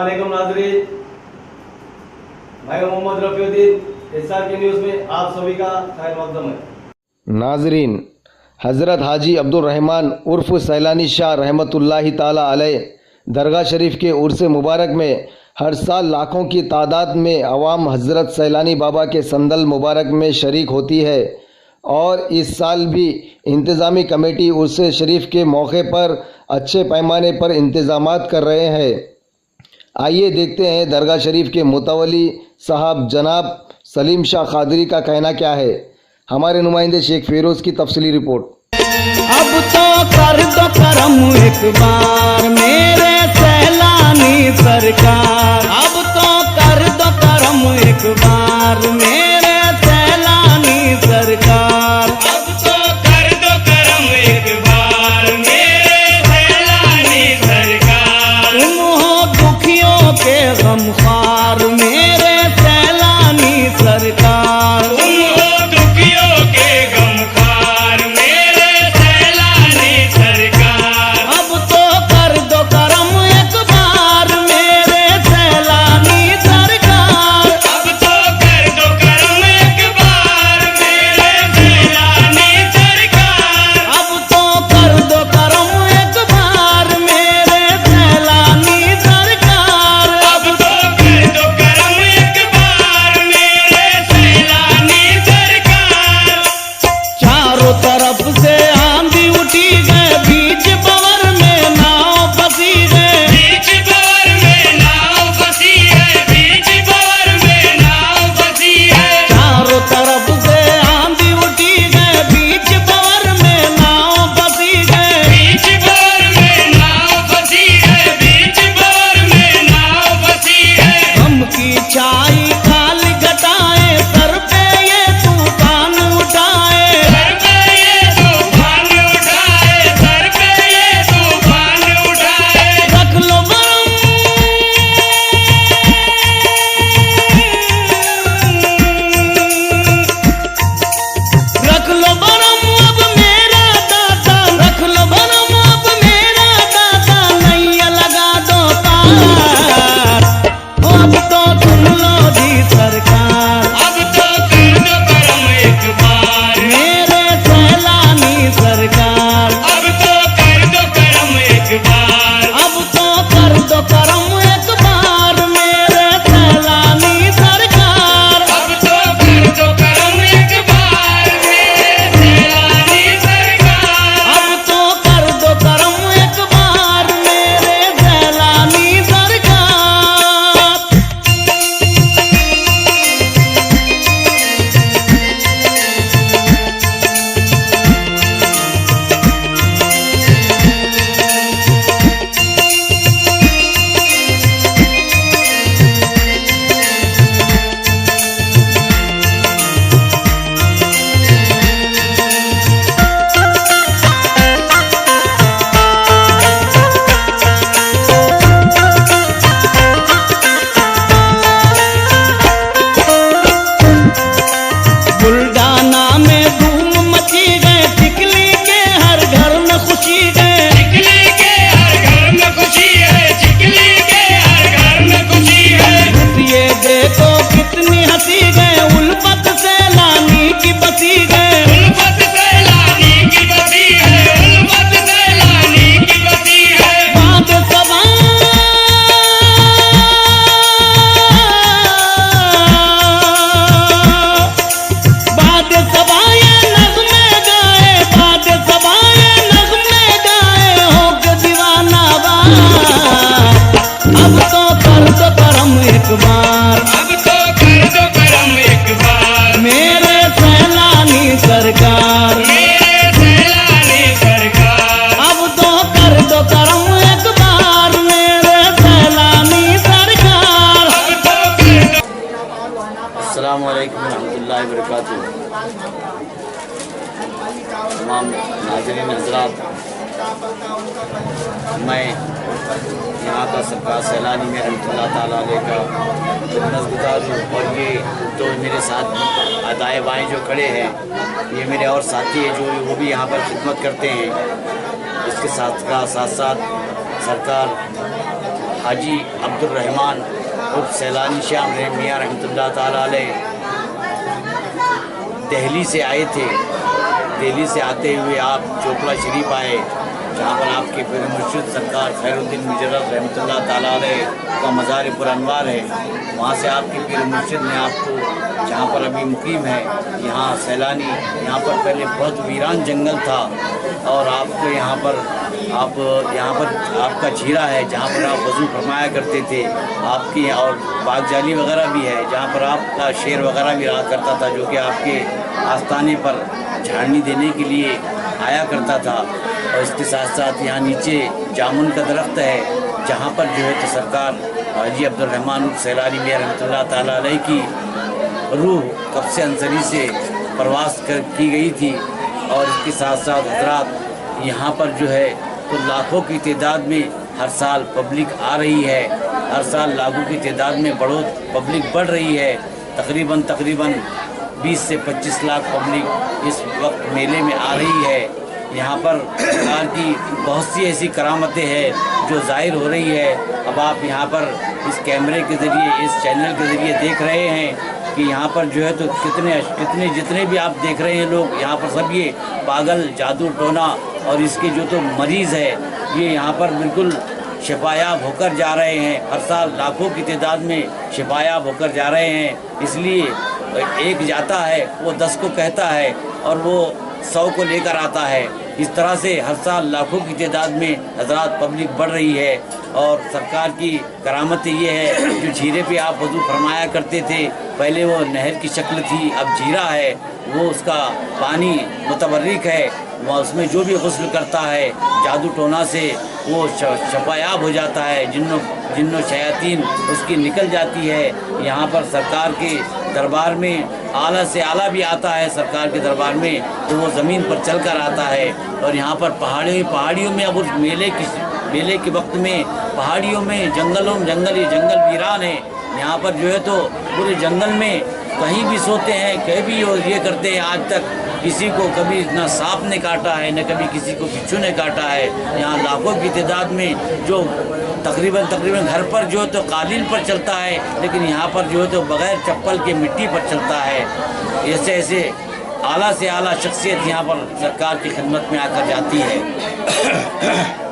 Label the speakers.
Speaker 1: अस्सलामुअलैकुम नाज़रीन, मैं मोहम्मद रफ़ीउद्दीन। SRK न्यूज़ में आप सभी का खैर मक़दम है।
Speaker 2: नाजरीन, हज़रत हाजी अब्दुल रहमान उर्फ़ सैलानी शाह रहमतुल्लाहि ताला अलैह दरगाह शरीफ के उर्स मुबारक में हर साल लाखों की तादाद में अवाम हज़रत सैलानी बाबा के संदल मुबारक में शरीक होती है और इस साल भी इंतज़ामी कमेटी उर्स शरीफ के मौके पर अच्छे पैमाने पर इंतज़ामात कर रहे हैं। आइए देखते हैं दरगाह शरीफ के मुतवली साहब जनाब सलीम शाह कादरी का कहना क्या है। हमारे नुमाइंदे शेख फिरोज की तफसीली रिपोर्ट।
Speaker 3: अब तो कर दो करम एक बार मेरे सैलानी सरकार, अब तो कर दो करम एक बार मेरे सैलानी सरकार, अब तो कर दो करम एक बार मेरे सैलानी सरकार। तुम हो दुखियों के गमख्वार मेरे सैलानी सरकार, तुम हो दुखियों के गमख्वार मेरे सैलानी सरकार। अब तो कर दो करम एक बार मेरे सैलानी सरकार, अब तो कर दो करम एक बार मेरे सैलानी सरकार, अब तो कर दो करम एक बार मेरे सैलानी सरकार, अब तो कर दो करम एक बार मेरे सैलानी सरकार। चारों तरफ से आंधी उठी गए, बीच बवर में नाव फंसी गए, बीच बवर में नाव फंसी है, बीच बवर में नाव फंसी है। चारों तरफ से आंधी उठी गए, बीच बवर में नाव फंसी गए, बीच बवर में नाव फंसी है, बीच बवर में नाव फंसी है। गम की छाई खाल घटाए, सर पे ये तूफान उठाए, सर पे ये तूफान उठाए, सर पे ये तूफान उठाए। रख लो बरम, रख लो बरम अब मेरा दादा, रख लो बरम अब मेरा दादा, नैया लगा दो पार। अब तो सुन लो जी सरकार, अब तो कर दो करम एक बार मेरे सैलानी सरकार, अब तो कर दो करम एक बार, अब तो कर दो करम एक बार मेरे सैलानी सरकार, अब तो कर दो करम एक बार मेरे सैलानी सरकार, अब तो कर दो करम एक बार मेरे सैलानी सरकार। बुल्डाना में धूम मची गए, टिकली के हर घर में खुशी गए, टिकली के हर घर में खुशी है, टिकली के हर घर में खुशी है। ये देखो कितनी हंसी गए, उल्फत सैलानी की बसी गए, उल्फत सैलानी की बसी है, उल्फत सैलानी की बसी है। बाद सभा बाद सबाए नगमे गाए, बाद सबाए नगमे गाए, हो के दीवाना बार। अब तो कर दो करम एक बार, अब तो कर दो करम एक बार मेरे सैलानी सरकार, मेरे सैलानी सरकार, अब तो कर दो करम एक बार मेरे सैलानी सरकार, अब तो कर दो।
Speaker 4: अस्सलामुअलैकुम रहमतुल्लाहि व बरकातुहू। तमाम नाज़रीन हज़रात, मैं यहाँ का सरकार सैलानी में रहमतुल्लाह ताला अलैह का खिदमतगुज़ार हूँ और ये तो मेरे साथ दाएँ बाएँ जो खड़े हैं ये मेरे और साथी हैं जो वो भी यहाँ पर खिदमत करते हैं। इसके साथ साथ सरकार हाजी अब्दुल रहमान उर्फ सैलानी शाह मियाँ रहमतुल्लाह ताला अलैह दिल्ली से आए थे। दिल्ली से आते हुए आप चोपड़ा शरीफ आए, जहाँ पर आपके पीर मुर्शिद सरकार खैरुद्दीन मुजर्रद रहमतुल्लाह ताला अलैह का मज़ार पुरअनवार है। वहाँ से आपके पीर मुर्शिद ने आपको, जहाँ पर अभी मुकीम है, यहाँ सैलानी, यहाँ पर पहले बहुत वीरान जंगल था और आपको यहाँ पर आपका झीरा है जहाँ पर आप वज़ू फरमाया करते थे आपकी, और बागजाली वगैरह भी है जहाँ पर आपका शेर वगैरह भी रहा करता था, जो कि आपके आस्थाने पर झाड़नी देने के लिए आया करता था। और इसके साथ साथ यहाँ नीचे जामुन का दरख्त है, जहाँ पर जो है तो सरकार हाजी अब्दुल रहमान सैलानी मियाँ रहमतुल्लाह ताला अलैह की रूह कब्ज़े अंसरी से परवास की गई थी। और इसके साथ साथ हजरात यहाँ पर जो है तो लाखों की तादाद में हर साल पब्लिक आ रही है, हर साल लाखों की तादाद में पब्लिक बढ़ रही है। तकरीबन 20 से 25 लाख पब्लिक इस वक्त मेले में आ रही है। यहाँ पर सरकार की बहुत सी ऐसी करामतें हैं जो ज़ाहिर हो रही है। अब आप यहाँ पर इस कैमरे के ज़रिए, इस चैनल के ज़रिए देख रहे हैं कि यहाँ पर जो है तो जितने भी आप देख रहे हैं लोग, यहाँ पर सब ये पागल, जादू टोना और इसके जो तो मरीज़ है, ये यहाँ पर बिल्कुल शिफायाब होकर जा रहे हैं। हर साल लाखों की तादाद में शिफायाब होकर जा रहे हैं। इसलिए एक जाता है वो 10 को कहता है और वो 100 को लेकर आता है। इस तरह से हर साल लाखों की तादाद में हजरात पब्लिक बढ़ रही है। और सरकार की करामत ये है, जो झीरे पे आप वज़ू फरमाया करते थे, पहले वो नहर की शक्ल थी, अब झीरा है, वो उसका पानी मुतबर्रिक है, वह उसमें जो भी गुस्ल करता है जादू टोना से वो शफायाब हो जाता है, जिन्नो शयातीन उसकी निकल जाती है। यहाँ पर सरकार के दरबार में आला से आला भी आता है, सरकार के दरबार में तो वो ज़मीन पर चल कर आता है। और यहाँ पर पहाड़ियों में अब उस मेले के वक्त में पहाड़ियों में जंगल वीरान है। यहाँ पर जो है तो पूरे जंगल में कहीं भी सोते हैं, कहीं भी ये करते हैं। आज तक किसी को कभी ना सांप ने काटा है, न कभी किसी को बिच्छू ने काटा है। यहाँ लाखों की तादाद में जो तकरीबन घर पर जो है तो कालीन पर चलता है, लेकिन यहाँ पर जो है तो बग़ैर चप्पल के मिट्टी पर चलता है। ऐसे आला से आला शख्सियत यहाँ पर सरकार की खिदमत में आकर जाती है।